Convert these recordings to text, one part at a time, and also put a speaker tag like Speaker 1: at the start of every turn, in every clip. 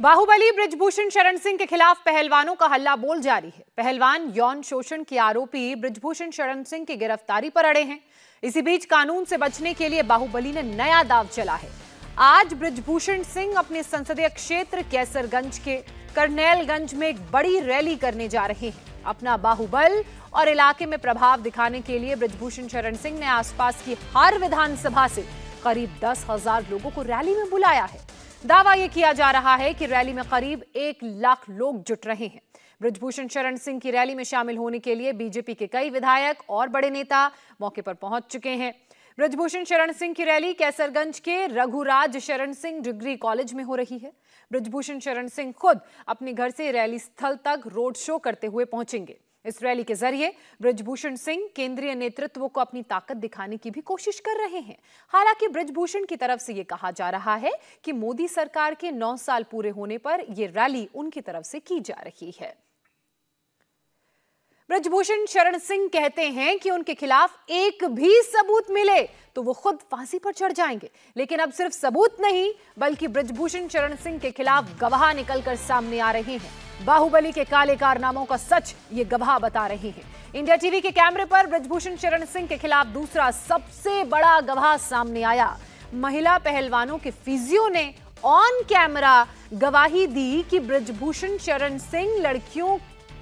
Speaker 1: बाहुबली बृजभूषण शरण सिंह के खिलाफ पहलवानों का हल्ला बोल जारी है। पहलवान यौन शोषण के आरोपी बृजभूषण शरण सिंह की गिरफ्तारी पर अड़े हैं। इसी बीच कानून से बचने के लिए बाहुबली ने नया दांव चला है। आज बृजभूषण सिंह अपने संसदीय क्षेत्र कैसरगंज के करनैलगंज में एक बड़ी रैली करने जा रहे हैं। अपना बाहुबल और इलाके में प्रभाव दिखाने के लिए बृजभूषण शरण सिंह ने आसपास की हर विधानसभा से करीब 10,000 लोगों को रैली में बुलाया है। दावा यह किया जा रहा है कि रैली में करीब 1 लाख लोग जुट रहे हैं। बृजभूषण शरण सिंह की रैली में शामिल होने के लिए बीजेपी के कई विधायक और बड़े नेता मौके पर पहुंच चुके हैं। बृजभूषण शरण सिंह की रैली कैसरगंज के रघुराज शरण सिंह डिग्री कॉलेज में हो रही है। बृजभूषण शरण सिंह खुद अपने घर से रैली स्थल तक रोड शो करते हुए पहुंचेंगे। इस रैली के जरिए बृजभूषण सिंह केंद्रीय नेतृत्व को अपनी ताकत दिखाने की भी कोशिश कर रहे हैं। हालांकि बृजभूषण की तरफ से यह कहा जा रहा है कि मोदी सरकार के 9 साल पूरे होने पर यह रैली उनकी तरफ से की जा रही है। बृजभूषण शरण सिंह कहते हैं कि उनके खिलाफ एक भी सबूत मिले तो वो खुद फांसी पर चढ़ जाएंगे। लेकिन अब सिर्फ सबूत नहीं बल्कि बृजभूषण शरण सिंह के खिलाफ गवाह निकलकर सामने आ रहे हैं। बाहुबली के काले कारनामों का सच ये गवाह बता रहे हैं। इंडिया टीवी के कैमरे पर बृजभूषण शरण सिंह के खिलाफ दूसरा सबसे बड़ा गवाह सामने आया। महिला पहलवानों के फिजियो ने ऑन कैमरा गवाही दी कि बृजभूषण शरण सिंह लड़कियों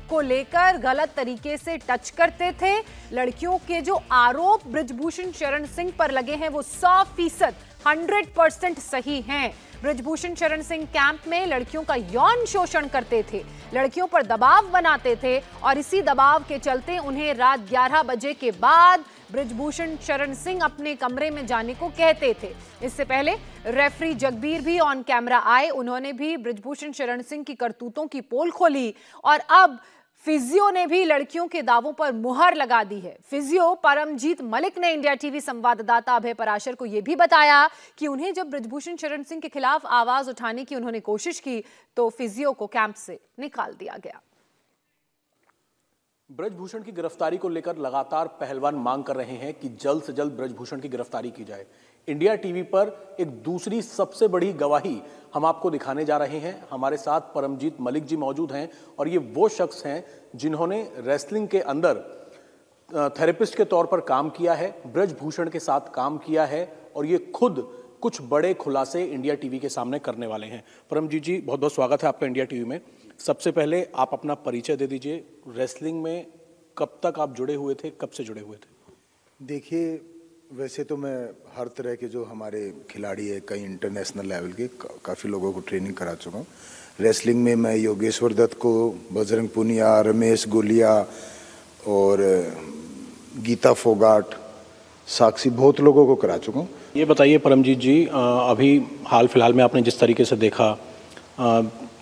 Speaker 1: को लेकर गलत तरीके से टच करते थे। लड़कियों के जो आरोप बृजभूषण शरण सिंह पर लगे हैं वो 100% 100% सही हैं। बृजभूषण शरण सिंह कैंप में लड़कियों का यौन शोषण करते थे, लड़कियों पर दबाव बनाते थे और इसी दबाव के चलते उन्हें रात 11 बजे के बाद बृजभूषण शरण सिंह अपने कमरे में जाने को कहते थे। इससे पहले रेफरी जगबीर भी ऑन कैमरा आए। उन्होंने भी बृजभूषण शरण सिंह की करतूतों की पोल खोली और अब फिजियो ने भी लड़कियों के दावों पर मुहर लगा दी है। फिजियो परमजीत मलिक ने इंडिया टीवी संवाददाता अभय पराशर को यह भी बताया कि उन्हें जब बृजभूषण शरण सिंह के खिलाफ आवाज उठाने की उन्होंने कोशिश की तो फिजियो को कैंप से निकाल दिया गया।
Speaker 2: बृजभूषण की गिरफ्तारी को लेकर लगातार पहलवान मांग कर रहे हैं कि जल्द से जल्द बृजभूषण की गिरफ्तारी की जाए। इंडिया टीवी पर एक दूसरी सबसे बड़ी गवाही हम आपको दिखाने जा रहे हैं। हमारे साथ परमजीत मलिक जी मौजूद हैं और ये वो शख्स हैं जिन्होंने रेसलिंग के अंदर थेरेपिस्ट के तौर पर काम किया है, बृजभूषण के साथ काम किया है और ये खुद कुछ बड़े खुलासे इंडिया टीवी के सामने करने वाले हैं। परमजीत जी, बहुत बहुत स्वागत है आपका इंडिया टीवी में। सबसे पहले आप अपना परिचय दे दीजिए। रेसलिंग में कब तक आप जुड़े हुए थे, कब से जुड़े हुए थे?
Speaker 3: देखिए, वैसे तो मैं हर तरह के जो हमारे खिलाड़ी है, कई इंटरनेशनल लेवल के काफ़ी लोगों को ट्रेनिंग करा चुका हूँ। रेसलिंग में मैं योगेश्वर दत्त को, बजरंग पुनिया, रमेश गोलिया और गीता फोगाट, साक्षी, बहुत लोगों को करा चुका हूँ।
Speaker 2: ये बताइए परमजीत जी, अभी हाल फिलहाल में आपने जिस तरीके से देखा,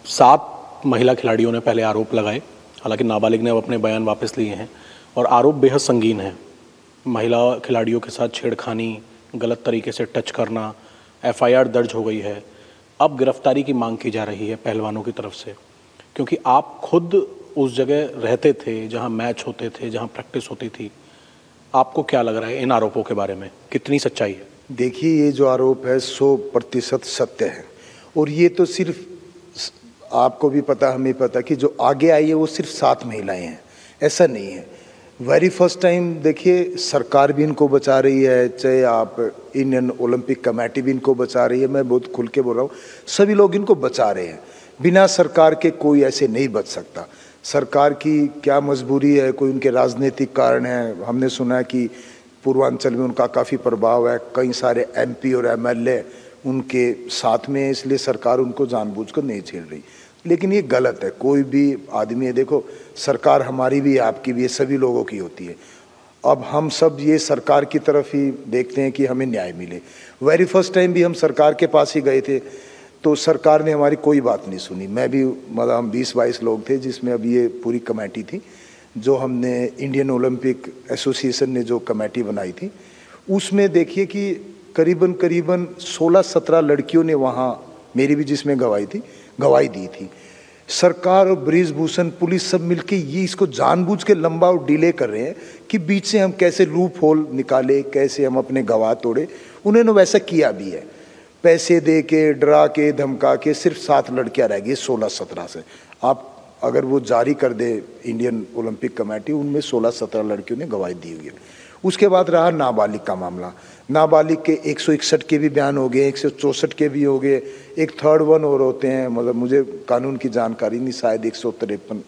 Speaker 2: 7 महिला खिलाड़ियों ने पहले आरोप लगाए, हालांकि नाबालिग ने अब अपने बयान वापस लिए हैं और आरोप बेहद संगीन है। महिला खिलाड़ियों के साथ छेड़खानी, गलत तरीके से टच करना, एफआईआर दर्ज हो गई है। अब गिरफ्तारी की मांग की जा रही है पहलवानों की तरफ से, क्योंकि आप खुद उस जगह रहते थे जहां मैच होते थे, जहां प्रैक्टिस होती थी। आपको क्या लग रहा है इन आरोपों के बारे में, कितनी सच्चाई है?
Speaker 3: देखिए, ये जो आरोप है 100% सत्य है और ये तो सिर्फ आपको भी पता, हमें पता कि जो आगे आई है वो सिर्फ 7 महिलाएं हैं, ऐसा नहीं है। वेरी फर्स्ट टाइम देखिए, सरकार भी इनको बचा रही है, चाहे आप इंडियन ओलंपिक कमेटी भी इनको बचा रही है। मैं बहुत खुल के बोल रहा हूँ, सभी लोग इनको बचा रहे हैं। बिना सरकार के कोई ऐसे नहीं बच सकता। सरकार की क्या मजबूरी है, कोई उनके राजनीतिक कारण है। हमने सुना है कि पूर्वांचल में उनका काफ़ी प्रभाव है, कई सारे MP और MLA उनके साथ में, इसलिए सरकार उनको जानबूझकर नहीं छेड़ रही। लेकिन ये गलत है। कोई भी आदमी है, देखो, सरकार हमारी भी, आपकी भी, सभी लोगों की होती है। अब हम सब ये सरकार की तरफ ही देखते हैं कि हमें न्याय मिले। वेरी फर्स्ट टाइम भी हम सरकार के पास ही गए थे तो सरकार ने हमारी कोई बात नहीं सुनी। मैं भी, मतलब हम 20-22 लोग थे जिसमें अब ये पूरी कमेटी थी जो हमने इंडियन ओलंपिक एसोसिएशन ने जो कमेटी बनाई थी, उसमें देखिए कि करीबन 16-17 लड़कियों ने वहाँ, मेरी भी जिसमें गवाही दी थी। सरकार और बृजभूषण पुलिस सब मिलके ये इसको जानबूझ के लंबा और डिले कर रहे हैं कि बीच से हम कैसे लूप होल निकाले, कैसे हम अपने गवाह तोड़े। उन्होंने वैसा किया भी है। पैसे दे के, डरा के, धमका के सिर्फ 7 लड़कियां रह गई 16-17 से। आप अगर वो जारी कर दे इंडियन ओलंपिक कमेटी, उनमें 16-17 लड़कियों ने गवाही दी हुई है। उसके बाद रहा नाबालिग का मामला। नाबालिग के 161 के भी बयान हो गए, 164 के भी हो गए, एक थर्ड वन और होते हैं, मतलब मुझे कानून की जानकारी नहीं, शायद 153,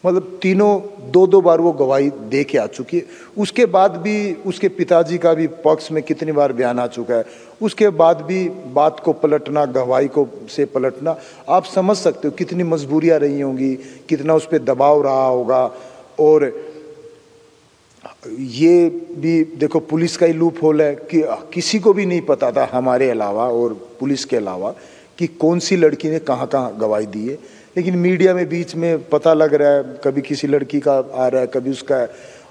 Speaker 3: मतलब तीनों 2-2 बार वो गवाही दे के आ चुकी है। उसके बाद भी उसके पिताजी का भी पक्ष में कितनी बार बयान आ चुका है। उसके बाद भी बात को पलटना, गवाही को से पलटना, आप समझ सकते हो कितनी मजबूरियां रही होंगी, कितना उस पर दबाव रहा होगा। और ये भी देखो पुलिस का ही लूप होल है कि किसी को भी नहीं पता था हमारे अलावा और पुलिस के अलावा कि कौन सी लड़की ने कहाँ कहाँ गवाही दी है। लेकिन मीडिया में बीच में पता लग रहा है, कभी किसी लड़की का आ रहा है, कभी उसका है।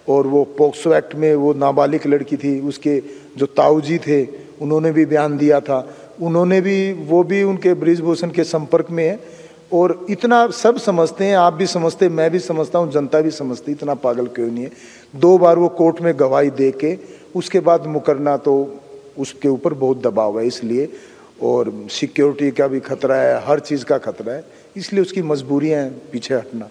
Speaker 3: और वो पॉक्सो एक्ट में वो नाबालिग लड़की थी, उसके जो ताऊजी थे उन्होंने भी बयान दिया था, उन्होंने भी, वो भी उनके बृजभूषण के संपर्क में है। और इतना सब समझते हैं, आप भी समझते, मैं भी समझता हूँ, जनता भी समझती, इतना पागल क्यों नहीं है। 2 बार वो कोर्ट में गवाही दे के उसके बाद मुकरना, तो उसके ऊपर बहुत दबाव है इसलिए, और सिक्योरिटी का भी खतरा है, हर चीज़ का खतरा है, इसलिए उसकी मजबूरियाँ हैं पीछे हटना।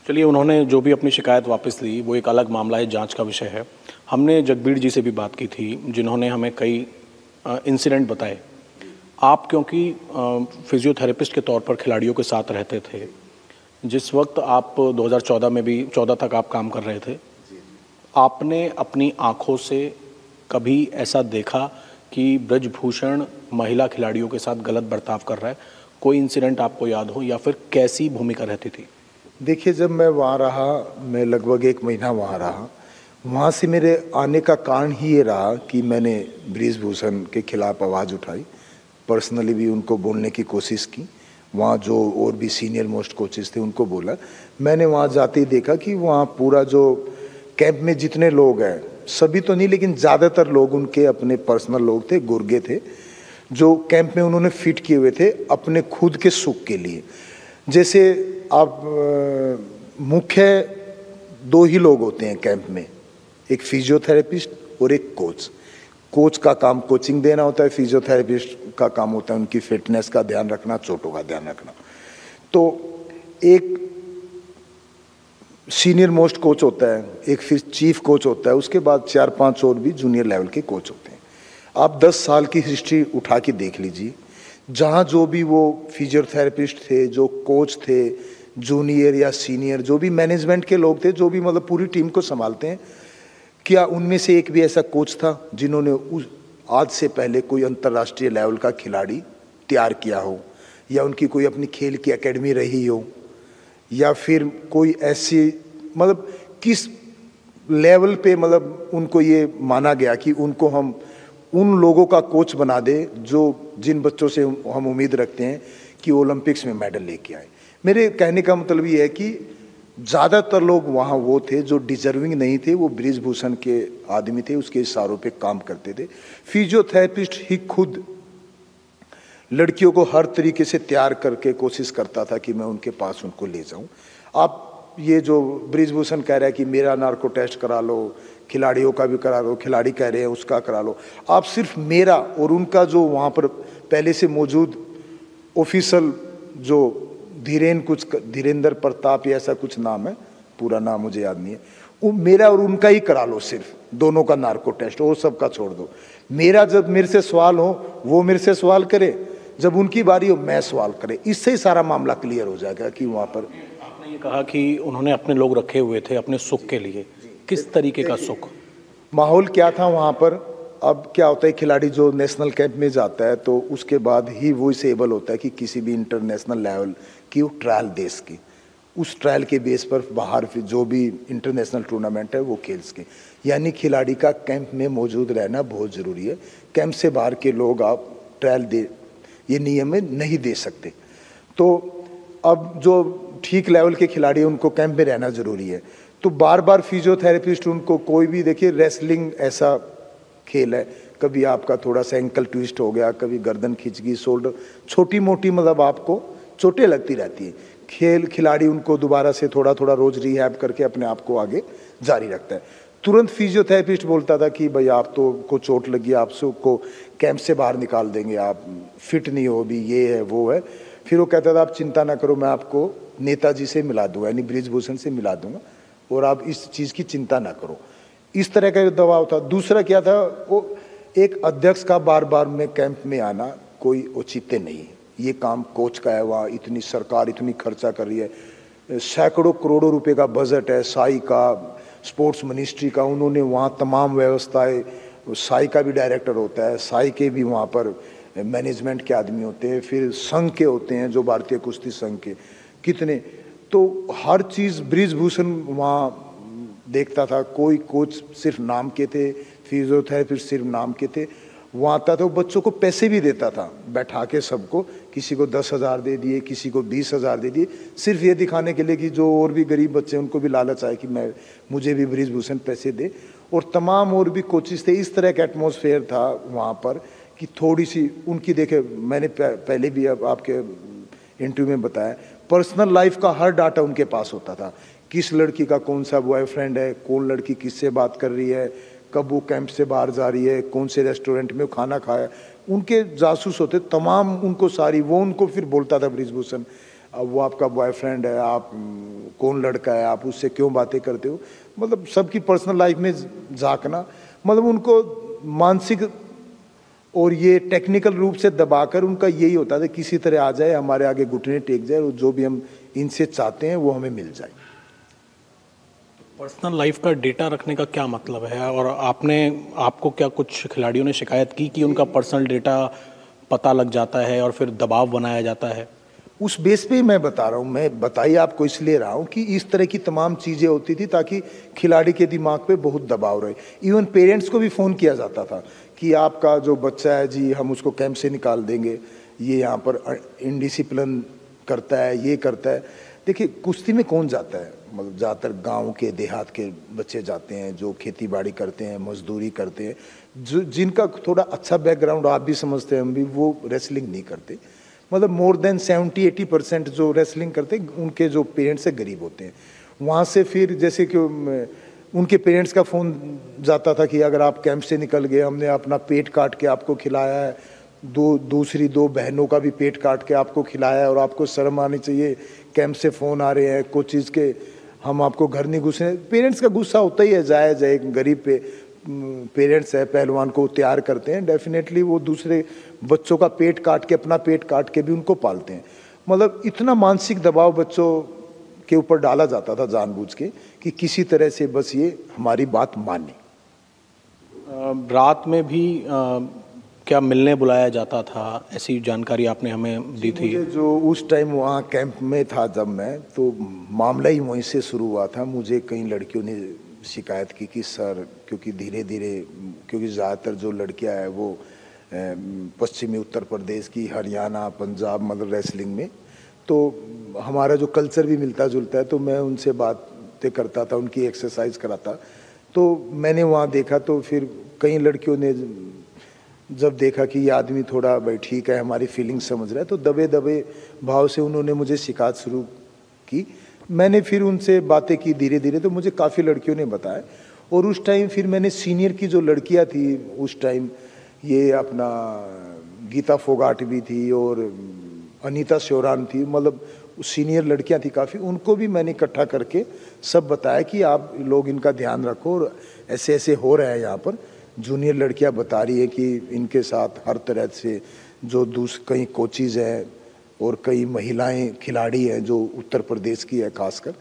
Speaker 2: चलिए, उन्होंने जो भी अपनी शिकायत वापस ली वो एक अलग मामला है, जांच का विषय है। हमने जगबीर जी से भी बात की थी, जिन्होंने हमें कई इंसिडेंट बताए। आप क्योंकि फिजियोथेरेपिस्ट के तौर पर खिलाड़ियों के साथ रहते थे, जिस वक्त आप 2014 में भी 14 तक आप काम कर रहे थे, आपने अपनी आंखों से कभी ऐसा देखा कि ब्रजभूषण महिला खिलाड़ियों के साथ गलत बर्ताव कर रहा है? कोई इंसिडेंट आपको याद हो, या फिर कैसी भूमिका रहती थी?
Speaker 3: देखिए, जब मैं वहाँ रहा, मैं लगभग 1 महीना वहाँ रहा, वहाँ से मेरे आने का कारण ही ये रहा कि मैंने बृजभूषण के खिलाफ आवाज़ उठाई, पर्सनली भी उनको बोलने की कोशिश की। वहाँ जो और भी सीनियर मोस्ट कोचेस थे उनको बोला। मैंने वहाँ जाते ही देखा कि वहाँ पूरा जो कैंप में जितने लोग हैं, सभी तो नहीं लेकिन ज़्यादातर लोग उनके अपने पर्सनल लोग थे, गुर्गे थे, जो कैंप में उन्होंने फिट किए हुए थे अपने खुद के सुख के लिए। जैसे आप मुख्य 2 ही लोग होते हैं कैंप में, एक फिजियोथेरेपिस्ट और एक कोच। कोच का काम कोचिंग देना होता है, फिजियोथेरेपिस्ट का काम होता है उनकी फिटनेस का ध्यान रखना, चोटों का ध्यान रखना। तो एक सीनियर मोस्ट कोच होता है, एक फिर चीफ कोच होता है, उसके बाद 4-5 और भी जूनियर लेवल के कोच होते हैं। आप 10 साल की हिस्ट्री उठा के देख लीजिए, जहाँ जो भी वो फिजियोथेरेपिस्ट थे, जो कोच थे, जूनियर या सीनियर, जो भी मैनेजमेंट के लोग थे, जो भी मतलब पूरी टीम को संभालते हैं, क्या उनमें से एक भी ऐसा कोच था जिन्होंने उस आज से पहले कोई अंतर्राष्ट्रीय लेवल का खिलाड़ी तैयार किया हो, या उनकी कोई अपनी खेल की एकेडमी रही हो, या फिर कोई ऐसी मतलब किस लेवल पे मतलब उनको ये माना गया कि उनको हम उन लोगों का कोच बना दे जो जिन बच्चों से हम उम्मीद रखते हैं कि ओलंपिक्स में मेडल लेके आए। मेरे कहने का मतलब ये है कि ज़्यादातर लोग वहाँ वो थे जो डिजर्विंग नहीं थे, वो बृजभूषण के आदमी थे, उसके इशारों पे काम करते थे। फिजियोथेरेपिस्ट ही खुद लड़कियों को हर तरीके से तैयार करके कोशिश करता था कि मैं उनके पास उनको ले जाऊं। आप ये जो बृजभूषण कह रहा है कि मेरा नार्को टेस्ट करा लो, खिलाड़ियों का भी करा लो, खिलाड़ी कह रहे हैं उसका करा लो, आप सिर्फ मेरा और उनका जो वहाँ पर पहले से मौजूद ऑफिशियल जो धीरेन्द्र प्रताप या ऐसा कुछ नाम है, पूरा नाम मुझे याद नहीं है, वो मेरा और उनका ही करा लो, सिर्फ दोनों का नार्को टेस्ट, और सबका छोड़ दो। मेरा जब मेरे से सवाल हो वो मेरे से सवाल करे, जब उनकी बारी हो मैं सवाल करे, इससे ही सारा मामला क्लियर हो जाएगा कि वहाँ पर।
Speaker 2: आपने ये कहा कि उन्होंने अपने लोग रखे हुए थे अपने सुख के लिए, किस तरीके का सुख?
Speaker 3: माहौल क्या था वहाँ पर? अब क्या होता है, खिलाड़ी जो नेशनल कैंप में जाता है तो उसके बाद ही वो इसे एबल होता है कि किसी भी इंटरनेशनल लेवल की ट्रायल दे सके, उस ट्रायल के बेस पर बाहर जो भी इंटरनेशनल टूर्नामेंट है वो खेल सके। यानी खिलाड़ी का कैंप में मौजूद रहना बहुत ज़रूरी है। कैंप से बाहर के लोग आप ट्रायल दे, ये नियम में नहीं दे सकते। तो अब जो ठीक लेवल के खिलाड़ी उनको कैंप में रहना ज़रूरी है। तो बार बार फिजियोथेरेपिस्ट उनको कोई भी, देखिए रेसलिंग ऐसा खेल है, कभी आपका थोड़ा सा एंकल ट्विस्ट हो गया, कभी गर्दन खिंच गई, शोल्डर, छोटी मोटी मतलब आपको चोटें लगती रहती है। खिलाड़ी उनको दोबारा से थोड़ा थोड़ा रोज रिहैब करके अपने आप को आगे जारी रखता है। तुरंत फिजियोथेरेपिस्ट बोलता था कि भाई आप तो को चोट लगी, आपसे को कैंप से बाहर निकाल देंगे, आप फिट नहीं हो भी, ये है वो है। फिर वो कहता था आप चिंता ना करो, मैं आपको नेताजी से मिला दूंगा, यानी बृजभूषण से मिला दूंगा, और आप इस चीज़ की चिंता ना करो। इस तरह का दबाव था। दूसरा क्या था, वो एक अध्यक्ष का बार बार में कैंप में आना कोई औचित्य नहीं है। ये काम कोच का है, वहाँ इतनी सरकार इतनी खर्चा कर रही है, सैकड़ों करोड़ों रुपए का बजट है, साई का, स्पोर्ट्स मिनिस्ट्री का, उन्होंने वहाँ तमाम व्यवस्थाएं, साई का भी डायरेक्टर होता है, साई के भी वहाँ पर मैनेजमेंट के आदमी होते हैं, फिर संघ के होते हैं जो भारतीय कुश्ती संघ के कितने, तो हर चीज़ बृजभूषण वहाँ देखता था। कोई कोच सिर्फ नाम के थे, फिजियोथेरेपिस्ट सिर्फ नाम के थे, वहाँ आता था, वो बच्चों को पैसे भी देता था बैठा के सबको, किसी को 10,000 दे दिए, किसी को 20,000 दे दिए, सिर्फ ये दिखाने के लिए कि जो और भी गरीब बच्चे हैं उनको भी लालच आए कि मुझे भी बृजभूषण पैसे दे। और तमाम और भी कोचेस थे। इस तरह का एटमॉस्फेयर था वहाँ पर कि थोड़ी सी उनकी, देखे मैंने पहले भी अब आपके इंटरव्यू में बताया, पर्सनल लाइफ का हर डाटा उनके पास होता था। किस लड़की का कौन सा बॉयफ्रेंड है, कौन लड़की किससे बात कर रही है, कब वो कैंप से बाहर जा रही है, कौन से रेस्टोरेंट में खाना खाया, उनके जासूस होते तमाम, उनको सारी, वो उनको फिर बोलता था बृजभूषण, अब वो आपका बॉयफ्रेंड है, आप कौन लड़का है, आप उससे क्यों बातें करते हो, मतलब सबकी पर्सनल लाइफ में झांकना, मतलब उनको मानसिक और ये टेक्निकल रूप से दबाकर उनका यही होता था किसी तरह आ जाए, हमारे आगे घुटने टेक जाए और जो भी हम इनसे चाहते हैं वो हमें मिल जाए।
Speaker 2: पर्सनल लाइफ का डेटा रखने का क्या मतलब है, और आपको क्या कुछ खिलाड़ियों ने शिकायत की कि उनका पर्सनल डेटा पता लग जाता है और फिर दबाव बनाया जाता है?
Speaker 3: उस बेस पे ही मैं बता रहा हूँ, मैं बताइए आपको इसलिए रहा हूँ कि इस तरह की तमाम चीज़ें होती थी ताकि खिलाड़ी के दिमाग पे बहुत दबाव रहे। इवन पेरेंट्स को भी फ़ोन किया जाता था कि आपका जो बच्चा है जी, हम उसको कैंप से निकाल देंगे, ये यहाँ पर इनडिसिप्लिन करता है, ये करता है। देखिए कुश्ती में कौन जाता है, मतलब ज़्यादातर गांव के देहात के बच्चे जाते हैं जो खेती बाड़ी करते हैं, मजदूरी करते हैं, जो जिनका थोड़ा अच्छा बैकग्राउंड, आप भी समझते हैं हम भी, वो रेसलिंग नहीं करते। मतलब मोर देन 70-80% जो रेसलिंग करते हैं उनके जो पेरेंट्स से गरीब होते हैं। वहाँ से फिर जैसे कि उनके पेरेंट्स का फ़ोन जाता था कि अगर आप कैंप से निकल गए, हमने अपना पेट काट के आपको खिलाया है, दूसरी दो बहनों का भी पेट काट के आपको खिलाया है, और आपको शर्म आनी चाहिए, कैंप से फ़ोन आ रहे हैं कुछ चीज़ के, हम आपको घर नहीं घुसने। पेरेंट्स का गुस्सा होता ही है, जायज़ है, एक गरीब पे पेरेंट्स है, पहलवान को तैयार करते हैं, डेफिनेटली वो दूसरे बच्चों का पेट काट के, अपना पेट काट के भी उनको पालते हैं। मतलब इतना मानसिक दबाव बच्चों के ऊपर डाला जाता था जानबूझ के कि किसी तरह से बस ये हमारी बात माने।
Speaker 2: रात में भी क्या मिलने बुलाया जाता था, ऐसी जानकारी आपने हमें दी थी?
Speaker 3: मुझे जो उस टाइम वहाँ कैंप में था जब मैं, तो मामला ही वहीं से शुरू हुआ था। मुझे कई लड़कियों ने शिकायत की कि सर, क्योंकि धीरे धीरे, क्योंकि ज़्यादातर जो लड़कियाँ हैं वो पश्चिमी उत्तर प्रदेश की, हरियाणा, पंजाब, मतलब रेसलिंग में, तो हमारा जो कल्चर भी मिलता जुलता है, तो मैं उनसे बातें करता था, उनकी एक्सरसाइज कराता। तो मैंने वहाँ देखा, तो फिर कई लड़कियों ने जब देखा कि ये आदमी थोड़ा भाई ठीक है, हमारी फीलिंग समझ रहा है, तो दबे दबे भाव से उन्होंने मुझे शिकायत शुरू की। मैंने फिर उनसे बातें की धीरे धीरे, तो मुझे काफ़ी लड़कियों ने बताया। और उस टाइम फिर मैंने सीनियर की जो लड़कियां थी उस टाइम, ये अपना गीता फोगाट भी थी और अनीता श्योरान थी, मतलब सीनियर लड़कियां थी काफ़ी, उनको भी मैंने इकट्ठा करके सब बताया कि आप लोग इनका ध्यान रखो, और ऐसे ऐसे हो रहा है यहाँ पर। जूनियर लड़कियां बता रही है कि इनके साथ हर तरह से जो कई कोचिज़ हैं और कई महिलाएं खिलाड़ी हैं जो उत्तर प्रदेश की है खासकर,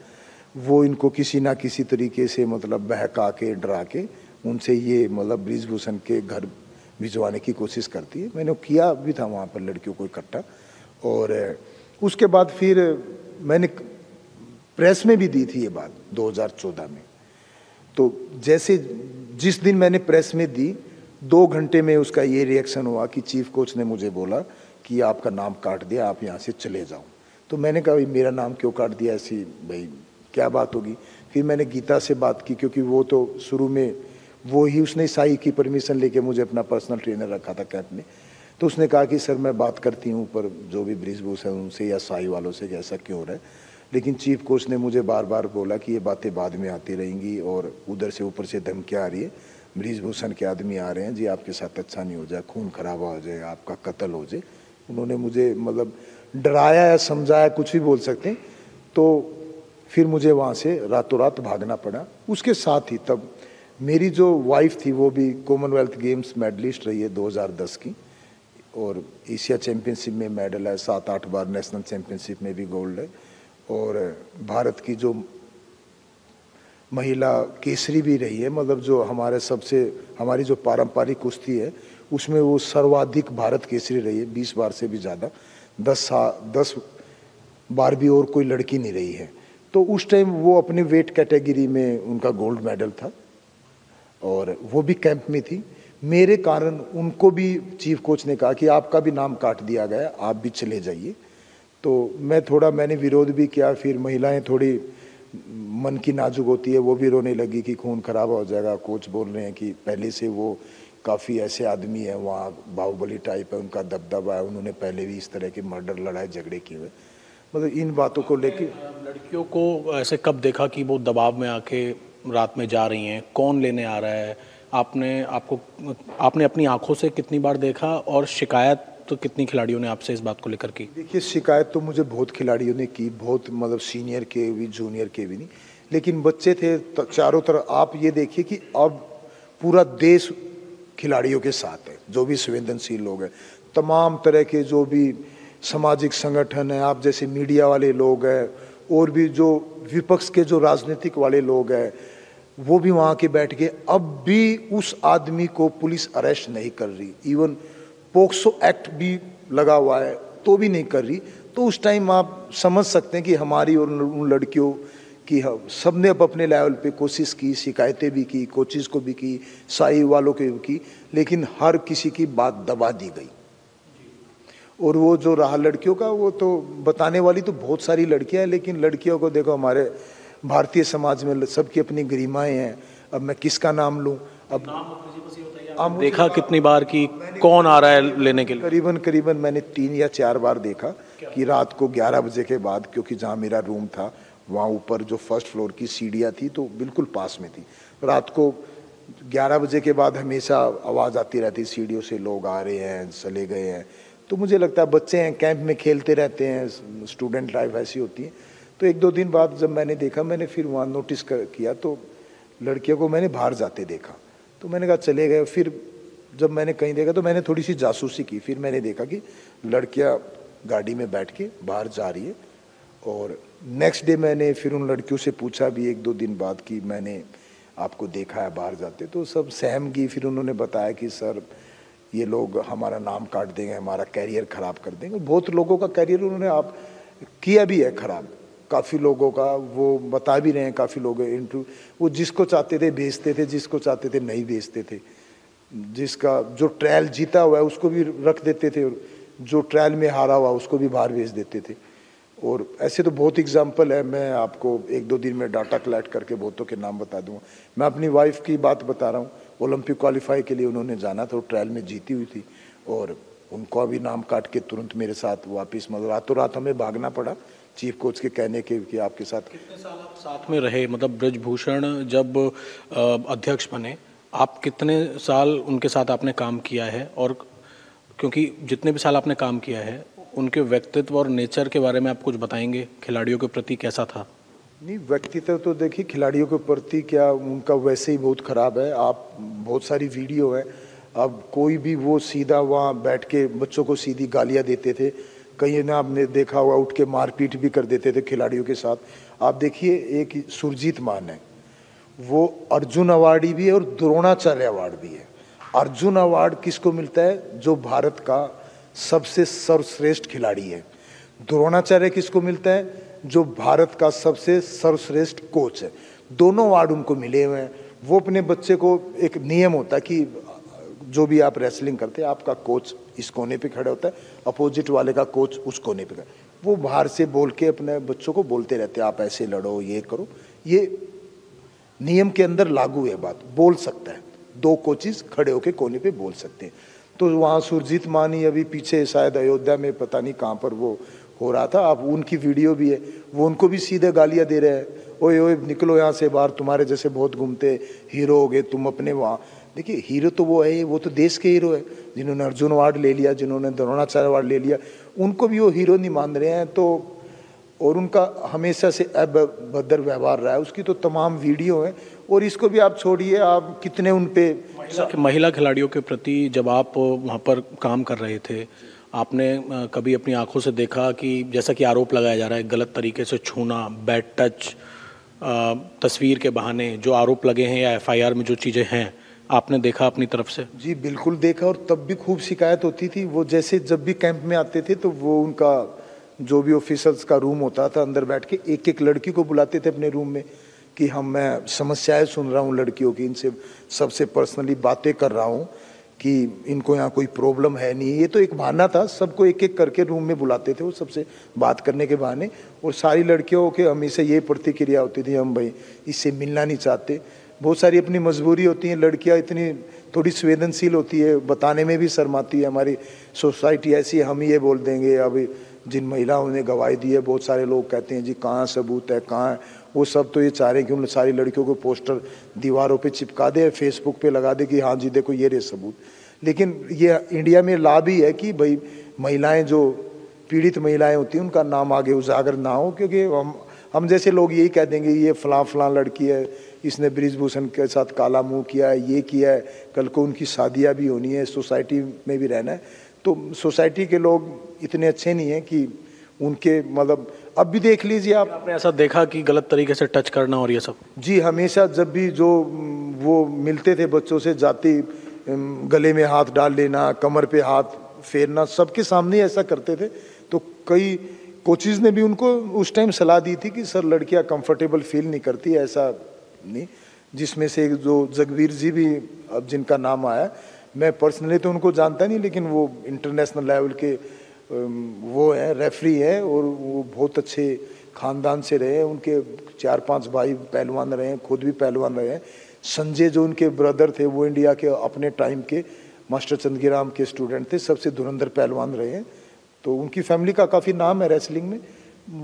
Speaker 3: वो इनको किसी ना किसी तरीके से मतलब बहका के, डरा के उनसे ये मतलब बृजभूषण के घर भिजवाने की कोशिश करती है। मैंने किया भी था वहाँ पर लड़कियों को इकट्ठा, और उसके बाद फिर मैंने प्रेस में भी दी थी ये बात 2014 में। तो जैसे जिस दिन मैंने प्रेस में दी, 2 घंटे में उसका ये रिएक्शन हुआ कि चीफ कोच ने मुझे बोला कि आपका नाम काट दिया, आप यहाँ से चले जाओ। तो मैंने कहा भाई मेरा नाम क्यों काट दिया, ऐसी भाई क्या बात होगी। फिर मैंने गीता से बात की, क्योंकि वो तो शुरू में वो ही, उसने साई की परमिशन लेके मुझे अपना पर्सनल ट्रेनर रखा था कैंप में। तो उसने कहा कि सर मैं बात करती हूँ पर जो भी बृजभूषण उनसे या साई वालों से, ऐसा क्यों हो रहा है। लेकिन चीफ कोच ने मुझे बार बार बोला कि ये बातें बाद में आती रहेंगी और उधर से ऊपर से धमकियाँ आ रही है, ब्रिजभूषण के आदमी आ रहे हैं जी, आपके साथ अच्छा नहीं हो जाए, खून खराबा हो जाए, आपका कत्ल हो जाए। उन्होंने मुझे मतलब डराया या समझाया, कुछ भी बोल सकते हैं। तो फिर मुझे वहाँ से रातों रात भागना पड़ा। उसके साथ ही तब मेरी जो वाइफ थी वो भी कॉमनवेल्थ गेम्स मेडलिस्ट रही है 2010 की, और एशिया चैम्पियनशिप में मेडल है, 7-8 बार नेशनल चैम्पियनशिप में भी गोल्ड है, और भारत की जो महिला केसरी भी रही है, मतलब जो हमारी जो पारंपरिक कुश्ती है उसमें वो सर्वाधिक भारत केसरी रही है, 20 बार से भी ज़्यादा, 10 बार भी और कोई लड़की नहीं रही है। तो उस टाइम वो अपने वेट कैटेगरी में उनका गोल्ड मेडल था और वो भी कैंप में थी। मेरे कारण उनको भी चीफ कोच ने कहा कि आपका भी नाम काट दिया गया, आप भी चले जाइए। तो मैंने विरोध भी किया। फिर महिलाएं थोड़ी मन की नाजुक होती है, वो भी रोने लगी कि खून खराब हो जाएगा। कोच बोल रहे हैं कि पहले से वो काफ़ी ऐसे आदमी है, वहाँ बाहुबली टाइप है, उनका दबदबा है, उन्होंने पहले भी इस तरह के मर्डर लड़ाई झगड़े किए हुए। मतलब इन बातों को लेके
Speaker 2: लड़कियों को ऐसे कब देखा कि वो दबाव में आके रात में जा रही हैं, कौन लेने आ रहा है? आपने अपनी आंखों से कितनी बार देखा और शिकायत तो कितनी खिलाड़ियों ने आपसे इस बात को लेकर की?
Speaker 3: देखिए, शिकायत तो मुझे बहुत खिलाड़ियों ने की, बहुत मतलब सीनियर के भी जूनियर के भी नहीं, लेकिन बच्चे थे चारों तरफ। आप ये देखिए कि अब पूरा देश खिलाड़ियों के साथ है, जो भी संवेदनशील लोग हैं, तमाम तरह के जो भी सामाजिक संगठन है, आप जैसे मीडिया वाले लोग हैं, और भी जो विपक्ष के जो राजनीतिक वाले लोग हैं, वो भी वहाँ के बैठ के अब भी उस आदमी को पुलिस अरेस्ट नहीं कर रही। इवन पोक्सो एक्ट भी लगा हुआ है तो भी नहीं कर रही। तो उस टाइम आप समझ सकते हैं कि हमारी और उन लड़कियों की सब ने अपने लेवल पे कोशिश की, शिकायतें भी की, कोचेस को भी की, साई वालों को भी की, लेकिन हर किसी की बात दबा दी गई। और वो जो रहा लड़कियों का, वो तो बताने वाली तो बहुत सारी लड़कियां हैं, लेकिन लड़कियों को देखो, हमारे भारतीय समाज में सबकी अपनी गरिमाएं हैं। अब मैं किसका नाम लूं? अब
Speaker 2: देखा कितनी बार कि कौन आ रहा है लेने के लिए?
Speaker 3: करीबन मैंने 3 या 4 बार देखा कि रात को 11 बजे के बाद, क्योंकि जहाँ मेरा रूम था वहाँ ऊपर जो फर्स्ट फ्लोर की सीढ़ियाँ थी तो बिल्कुल पास में थी। रात को 11 बजे के बाद हमेशा आवाज़ आती रहती, सीढ़ियों से लोग आ रहे हैं, चले गए हैं। तो मुझे लगता है बच्चे हैं, कैंप में खेलते रहते हैं, स्टूडेंट लाइफ ऐसी होती है। तो 1-2 दिन बाद जब मैंने देखा, मैंने फिर वहाँ नोटिस किया तो लड़कियों को मैंने बाहर जाते देखा। तो मैंने कहा चले गए। फिर जब मैंने कहीं देखा तो मैंने थोड़ी सी जासूसी की। फिर मैंने देखा कि लड़कियां गाड़ी में बैठ के बाहर जा रही है। और नेक्स्ट डे मैंने फिर उन लड़कियों से पूछा भी 1-2 दिन बाद कि मैंने आपको देखा है बाहर जाते। तो सब सहम गई। फिर उन्होंने बताया कि सर, ये लोग हमारा नाम काट देंगे, हमारा कैरियर ख़राब कर देंगे। बहुत लोगों का कैरियर उन्होंने आप किया भी है ख़राब, काफ़ी लोगों का। वो बता भी रहे हैं, काफ़ी लोग इंटरव्यू, वो जिसको चाहते थे भेजते थे, जिसको चाहते थे नहीं भेजते थे। जिसका जो ट्रायल जीता हुआ है उसको भी रख देते थे, और जो ट्रायल में हारा हुआ उसको भी बाहर भेज देते थे। और ऐसे तो बहुत एग्जाम्पल है। मैं आपको 1-2 दिन में डाटा कलेक्ट करके बहुतों के नाम बता दूंगा। मैं अपनी वाइफ की बात बता रहा हूँ। ओलंपिक क्वालिफाई के लिए उन्होंने जाना था, ट्रायल में जीती हुई थी, और उनको अभी नाम काट के तुरंत मेरे साथ वापस, मतलब रातों रात हमें भागना पड़ा चीफ कोच के कहने के कि आपके साथ।
Speaker 2: कितने साल आप साथ में रहे? मतलब ब्रिजभूषण जब अध्यक्ष बने, आप कितने साल उनके साथ आपने काम किया है? और क्योंकि जितने भी साल आपने काम किया है, उनके व्यक्तित्व और नेचर के बारे में आप कुछ बताएंगे? खिलाड़ियों के प्रति कैसा था?
Speaker 3: नहीं, व्यक्तित्व तो देखिए खिलाड़ियों के प्रति क्या, उनका वैसे ही बहुत ख़राब है। आप बहुत सारी वीडियो है। अब कोई भी वो सीधा वहाँ बैठ के बच्चों को सीधी गालियाँ देते थे। कहीं ना आपने देखा हुआ उठ के मारपीट भी कर देते थे खिलाड़ियों के साथ। आप देखिए, एक सुरजीत मान है, वो अर्जुन अवार्डी भी है और द्रोणाचार्य अवार्ड भी है। अर्जुन अवार्ड किसको मिलता है? जो भारत का सबसे सर्वश्रेष्ठ खिलाड़ी है। द्रोणाचार्य किसको मिलता है? जो भारत का सबसे सर्वश्रेष्ठ कोच है। दोनों अवार्ड उनको मिले हुए हैं। वो अपने बच्चे को, एक नियम होता है कि जो भी आप रेसलिंग करते हैं, आपका कोच इस कोने पे खड़ा होता है, अपोजिट वाले का कोच उस कोने पे खड़ा। वो बाहर से बोल के अपने बच्चों को बोलते रहते हैं, आप ऐसे लड़ो, ये करो। ये नियम के अंदर लागू है, बात बोल सकता है। 2 कोचेस खड़े होके कोने पे बोल सकते हैं। तो वहाँ सुरजीत मानी अभी पीछे शायद अयोध्या में, पता नहीं कहाँ पर, वो हो रहा था। अब उनकी वीडियो भी है, वो उनको भी सीधे गालियाँ दे रहे हैं, ओए ओए निकलो यहाँ से बाहर, तुम्हारे जैसे बहुत घूमते, हीरो हो गए तुम अपने वहाँ। देखिए हीरो तो वो है, वो तो देश के हीरो है, जिन्होंने अर्जुन अवार्ड ले लिया, जिन्होंने द्रोणाचार्य अवार्ड ले लिया, उनको भी वो हीरो नहीं मान रहे हैं। तो और उनका हमेशा से अभद्र व्यवहार रहा है, उसकी तो तमाम वीडियो है। और इसको भी आप छोड़िए, आप कितने उन पे
Speaker 2: महिला खिलाड़ियों के प्रति जब आप वहाँ पर काम कर रहे थे, आपने कभी अपनी आंखों से देखा कि जैसा कि आरोप लगाया जा रहा है गलत तरीके से छूना, बैड टच, तस्वीर के बहाने जो आरोप लगे हैं या एफआईआर में जो चीज़ें हैं, आपने देखा अपनी तरफ से?
Speaker 3: जी बिल्कुल देखा, और तब भी खूब शिकायत होती थी। वो जैसे जब भी कैंप में आते थे तो वो उनका जो भी ऑफिसर्स का रूम होता था, अंदर बैठ के एक एक लड़की को बुलाते थे अपने रूम में कि मैं समस्याएं सुन रहा हूँ लड़कियों की, इनसे सबसे पर्सनली बातें कर रहा हूँ कि इनको यहाँ कोई प्रॉब्लम है नहीं। ये तो एक बहाना था, सबको एक एक करके रूम में बुलाते थे वो सबसे बात करने के बहाने। और सारी लड़कियों के हमेशा ये प्रतिक्रिया होती थी, हम भाई इससे मिलना नहीं चाहते। बहुत सारी अपनी मजबूरी होती है, लड़कियाँ इतनी थोड़ी संवेदनशील होती है, बताने में भी शर्माती है। हमारी सोसाइटी ऐसी है, हम ये बोल देंगे। अब जिन महिलाओं ने गवाही दी है, बहुत सारे लोग कहते हैं जी कहाँ सबूत है, कहाँ है। वो सब तो ये चाह रहे हैं कि उन सारी लड़कियों को पोस्टर दीवारों पे चिपका दे, फेसबुक पे लगा दे कि हाँ जी देखो ये रहे सबूत। लेकिन ये इंडिया में लाभ ही है कि भाई महिलाएं, जो पीड़ित महिलाएं होती हैं, उनका नाम आगे उजागर ना हो। क्योंकि हम जैसे लोग यही कह देंगे ये फलां लड़की है, इसने बृजभूषण के साथ काला मुंह किया है, ये किया है, कल को उनकी शादियाँ भी होनी है, सोसाइटी में भी रहना है। तो सोसाइटी के लोग इतने अच्छे नहीं हैं कि उनके मतलब, अब भी देख लीजिए
Speaker 2: आपने ऐसा देखा कि गलत तरीके से टच करना और ये सब?
Speaker 3: जी हमेशा जब भी जो वो मिलते थे बच्चों से, जाती गले में हाथ डाल लेना, कमर पे हाथ फेरना, सबके सामने ऐसा करते थे। तो कई कोचेज ने भी उनको उस टाइम सलाह दी थी कि सर लड़कियां कंफर्टेबल फील नहीं करती, ऐसा नहीं। जिसमें से जो जगवीर जी भी, अब जिनका नाम आया, मैं पर्सनली तो उनको जानता नहीं, लेकिन वो इंटरनेशनल लेवल के वो हैं, रेफरी हैं, और वो बहुत अच्छे ख़ानदान से रहे हैं। उनके 4-5 भाई पहलवान रहे हैं, खुद भी पहलवान रहे हैं। संजय जो उनके ब्रदर थे, वो इंडिया के अपने टाइम के मास्टर चंद्रगिराम के स्टूडेंट थे, सबसे धुरंधर पहलवान रहे हैं। तो उनकी फैमिली का काफ़ी नाम है रेसलिंग में।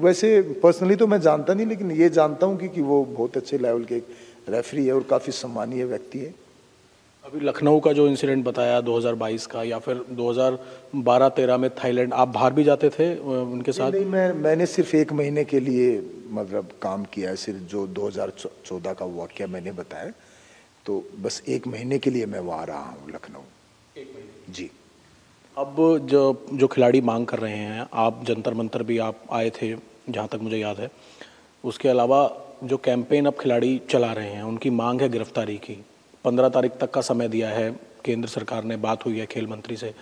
Speaker 3: वैसे पर्सनली तो मैं जानता नहीं, लेकिन ये जानता हूँ कि वो बहुत अच्छे लेवल के रेफरी है और काफ़ी सम्मानीय व्यक्ति है।
Speaker 2: अभी लखनऊ का जो इंसिडेंट बताया 2022 का, या फिर 2012-13 में थाईलैंड, आप बाहर भी जाते थे उनके साथ?
Speaker 3: नहीं, मैंने सिर्फ 1 महीने के लिए मतलब काम किया है, सिर्फ जो 2014 का वाक़या मैंने बताया, तो बस 1 महीने के लिए मैं वहाँ रहा हूँ लखनऊ।
Speaker 2: 1 महीने?
Speaker 3: जी।
Speaker 2: अब जो खिलाड़ी मांग कर रहे हैं, आप जंतर मंतर भी आप आए थे जहाँ तक मुझे याद है, उसके अलावा जो कैंपेन अब खिलाड़ी चला रहे हैं, उनकी मांग है गिरफ्तारी की। 15 तारीख तक का समय दिया है केंद्र सरकार ने, बात हुई है खेल मंत्री से।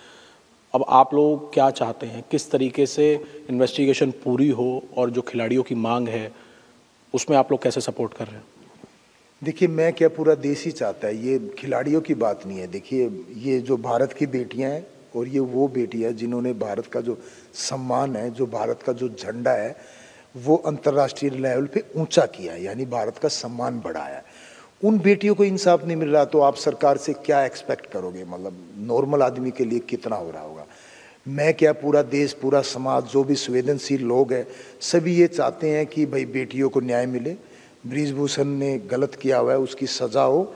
Speaker 2: अब आप लोग क्या चाहते हैं, किस तरीके से इन्वेस्टिगेशन पूरी हो, और जो खिलाड़ियों की मांग है उसमें आप लोग कैसे सपोर्ट कर रहे हैं?
Speaker 3: देखिए मैं क्या, पूरा देश ही चाहता है, ये खिलाड़ियों की बात नहीं है। देखिए ये जो भारत की बेटियां हैं, और ये वो बेटियां हैं जिन्होंने भारत का जो सम्मान है, जो भारत का जो झंडा है, वो अंतर्राष्ट्रीय लेवल पे ऊंचा किया है, यानी भारत का सम्मान बढ़ाया है। उन बेटियों को इंसाफ नहीं मिल रहा, तो आप सरकार से क्या एक्सपेक्ट करोगे? मतलब नॉर्मल आदमी के लिए कितना हो रहा होगा। मैं क्या, पूरा देश, पूरा समाज, जो भी संवेदनशील लोग हैं, सभी ये चाहते हैं कि भाई बेटियों को न्याय मिले। बृजभूषण ने गलत किया हुआ है, उसकी सज़ा हो।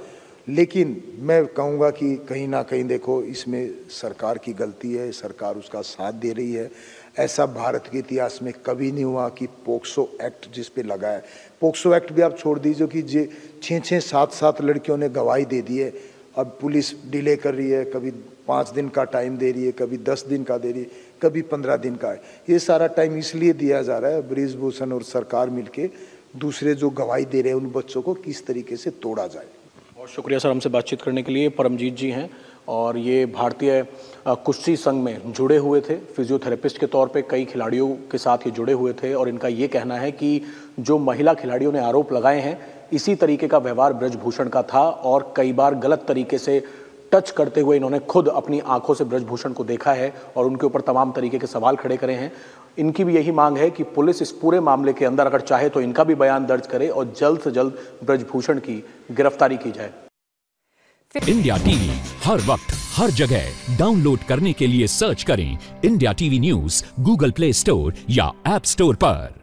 Speaker 3: लेकिन मैं कहूँगा कि कहीं ना कहीं देखो, इसमें सरकार की गलती है, सरकार उसका साथ दे रही है। ऐसा भारत के इतिहास में कभी नहीं हुआ कि पोक्सो एक्ट जिस पे लगा है, पोक्सो एक्ट भी आप छोड़ दीजिए कि 6-6, 7-7 लड़कियों ने गवाही दे दी है। अब पुलिस डिले कर रही है, कभी 5 दिन का टाइम दे रही है, कभी 10 दिन का दे रही है, कभी 15 दिन का है। ये सारा टाइम इसलिए दिया जा रहा है, बृजभूषण और सरकार मिलके दूसरे जो गवाही दे रहे हैं उन बच्चों को किस तरीके से तोड़ा जाए।
Speaker 2: बहुत शुक्रिया सर हमसे बातचीत करने के लिए। परमजीत जी हैं, और ये भारतीय कुश्ती संघ में जुड़े हुए थे, फिजियोथेरेपिस्ट के तौर पे कई खिलाड़ियों के साथ ये जुड़े हुए थे। और इनका ये कहना है कि जो महिला खिलाड़ियों ने आरोप लगाए हैं, इसी तरीके का व्यवहार बृजभूषण का था, और कई बार गलत तरीके से टच करते हुए इन्होंने खुद अपनी आंखों से बृजभूषण को देखा है और उनके ऊपर तमाम तरीके के सवाल खड़े करे हैं। इनकी भी यही मांग है कि पुलिस इस पूरे मामले के अंदर अगर चाहे तो इनका भी बयान दर्ज करे और जल्द से जल्द बृजभूषण की गिरफ्तारी की जाए।
Speaker 4: इंडिया टीवी हर वक्त हर जगह डाउनलोड करने के लिए सर्च करें India TV news Google play store या ऐप स्टोर पर।